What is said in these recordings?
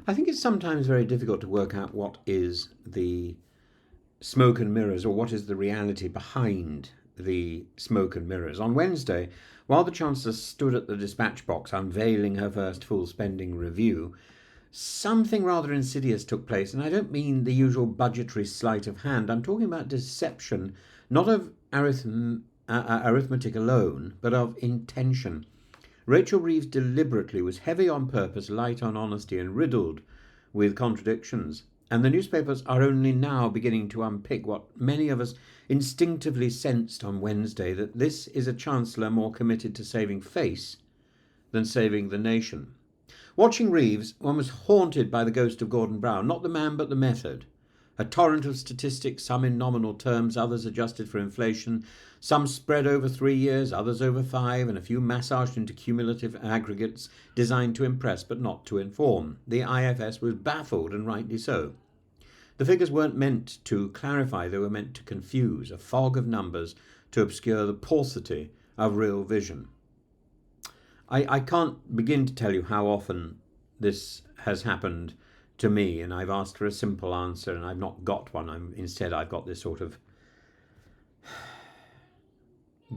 I think it's sometimes very difficult to work out what is the smoke and mirrors, or what is the reality behind the smoke and mirrors. On Wednesday, while the Chancellor stood at the dispatch box unveiling her first full spending review, something rather insidious took place, and I don't mean the usual budgetary sleight of hand. I'm talking about deception, not of arithmetic alone, but of intention. Rachel Reeves deliberately was heavy on purpose, light on honesty, and riddled with contradictions. And the newspapers are only now beginning to unpick what many of us instinctively sensed on Wednesday, that this is a Chancellor more committed to saving face than saving the nation. Watching Reeves, one was haunted by the ghost of Gordon Brown, not the man but the method. A torrent of statistics, some in nominal terms, others adjusted for inflation, some spread over 3 years, others over 5, and a few massaged into cumulative aggregates designed to impress but not to inform. The IFS was baffled, and rightly so. The figures weren't meant to clarify, they were meant to confuse, a fog of numbers to obscure the paucity of real vision. I can't begin to tell you how often this has happened to me, and I've asked for a simple answer and I've not got one. Instead I've got this sort of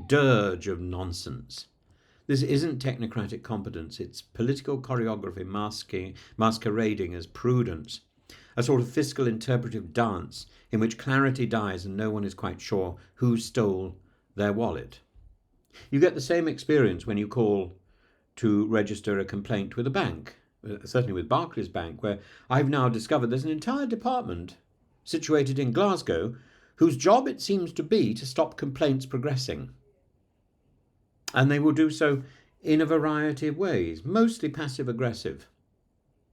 dirge of nonsense. This isn't technocratic competence, it's political choreography masquerading as prudence, a sort of fiscal interpretive dance in which clarity dies and no one is quite sure who stole their wallet. You get the same experience when you call to register a complaint with a bank, certainly with Barclays Bank, where I've now discovered there's an entire department situated in Glasgow whose job it seems to be to stop complaints progressing. And they will do so in a variety of ways, mostly passive-aggressive.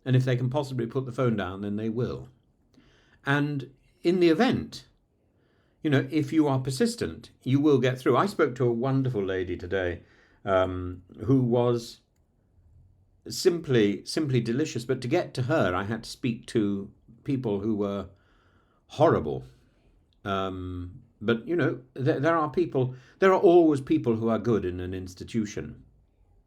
And if they can possibly put the phone down, then they will. And in the event, if you are persistent, you will get through. I spoke to a wonderful lady today who was simply delicious. But to get to her, I had to speak to people who were horrible. But there are always people who are good in an institution.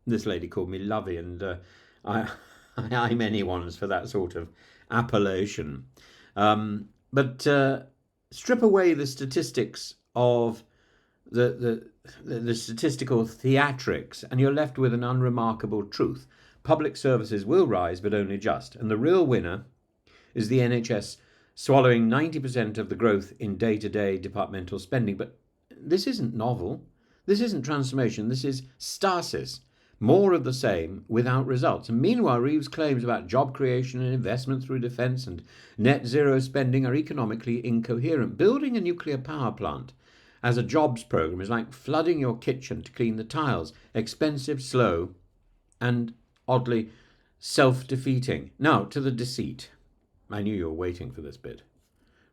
This lady called me lovey, and I'm anyone's for that sort of appellation. But strip away the statistics of the statistical theatrics, and you're left with an unremarkable truth. Public services will rise, but only just. And the real winner is the NHS swallowing 90% of the growth in day-to-day departmental spending. But this isn't novel. This isn't transformation. This is stasis. More of the same without results. And meanwhile, Reeves' claims about job creation and investment through defence and net zero spending are economically incoherent. Building a nuclear power plant as a jobs programme is like flooding your kitchen to clean the tiles. Expensive, slow, and oddly self-defeating. Now, to the deceit. I knew you were waiting for this bit.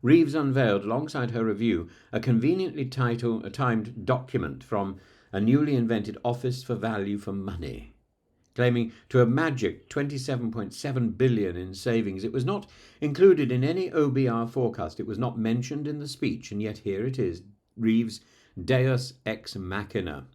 Reeves unveiled, alongside her review, a conveniently timed document from a newly invented Office for Value for Money, claiming to have magicked 27.7 billion in savings. It was not included in any OBR forecast. It was not mentioned in the speech, and yet here it is, Reeves' Deus Ex Machina.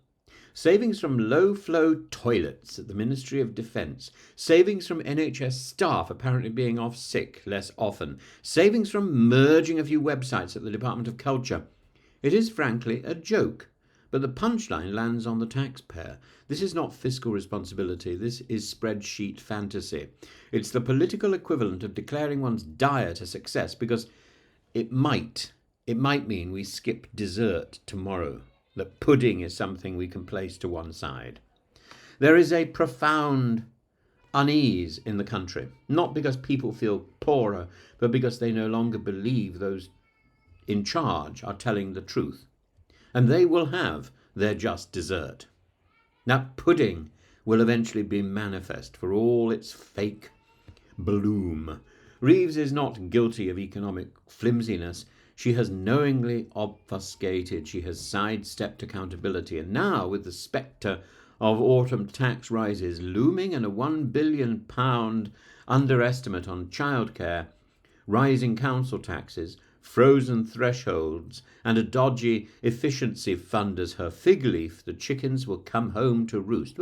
Savings from low-flow toilets at the Ministry of Defence. Savings from NHS staff apparently being off sick less often. Savings from merging a few websites at the Department of Culture. It is frankly a joke. But the punchline lands on the taxpayer. This is not fiscal responsibility. This is spreadsheet fantasy. It's the political equivalent of declaring one's diet a success because it might mean we skip dessert tomorrow. That pudding is something we can place to one side. There is a profound unease in the country, not because people feel poorer, but because they no longer believe those in charge are telling the truth. And they will have their just dessert. That pudding will eventually be manifest for all its fake bloom. Reeves is not guilty of economic flimsiness. She has knowingly obfuscated. She has sidestepped accountability. And now, with the spectre of autumn tax rises looming and a £1 billion underestimate on childcare, rising council taxes, frozen thresholds, and a dodgy efficiency fund as her fig leaf, the chickens will come home to roost.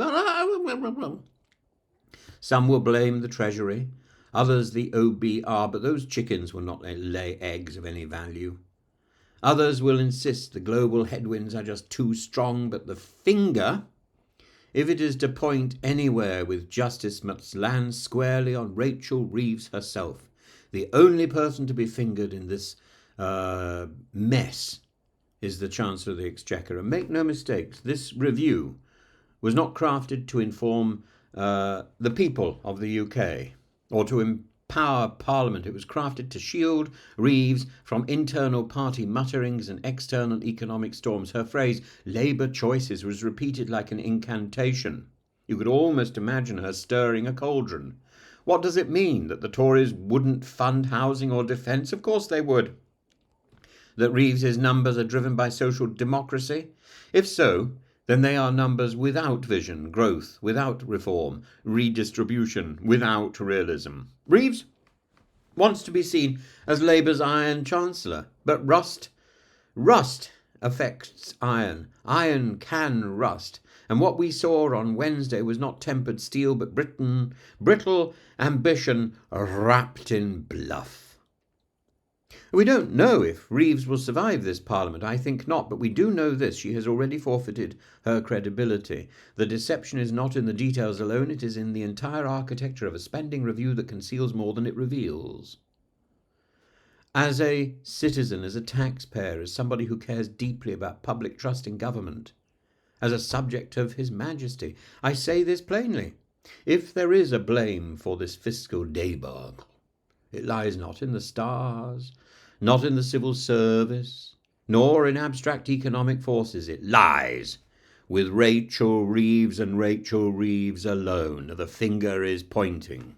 Some will blame the Treasury, others the OBR, but those chickens will not lay eggs of any value. Others will insist the global headwinds are just too strong, but the finger, if it is to point anywhere with justice, must land squarely on Rachel Reeves herself, the only person to be fingered in this mess is the Chancellor of the Exchequer. And make no mistakes, this review was not crafted to inform the people of the UK or to empower Parliament. It was crafted to shield Reeves from internal party mutterings and external economic storms. Her phrase, Labour choices, was repeated like an incantation. You could almost imagine her stirring a cauldron. What does it mean? That the Tories wouldn't fund housing or defence? Of course they would. That Reeves's numbers are driven by social democracy? If so, then they are numbers without vision, growth, without reform, redistribution, without realism. Reeves wants to be seen as Labour's Iron Chancellor, but rust affects iron. Iron can rust. And what we saw on Wednesday was not tempered steel, but brittle ambition wrapped in bluff. We don't know if Reeves will survive this Parliament. I think not, but we do know this. She has already forfeited her credibility. The deception is not in the details alone, it is in the entire architecture of a spending review that conceals more than it reveals. As a citizen, as a taxpayer, as somebody who cares deeply about public trust in government, as a subject of His Majesty, I say this plainly. If there is a blame for this fiscal debacle, it lies not in the stars, not in the civil service, nor in abstract economic forces. It lies with Rachel Reeves and Rachel Reeves alone. The finger is pointing.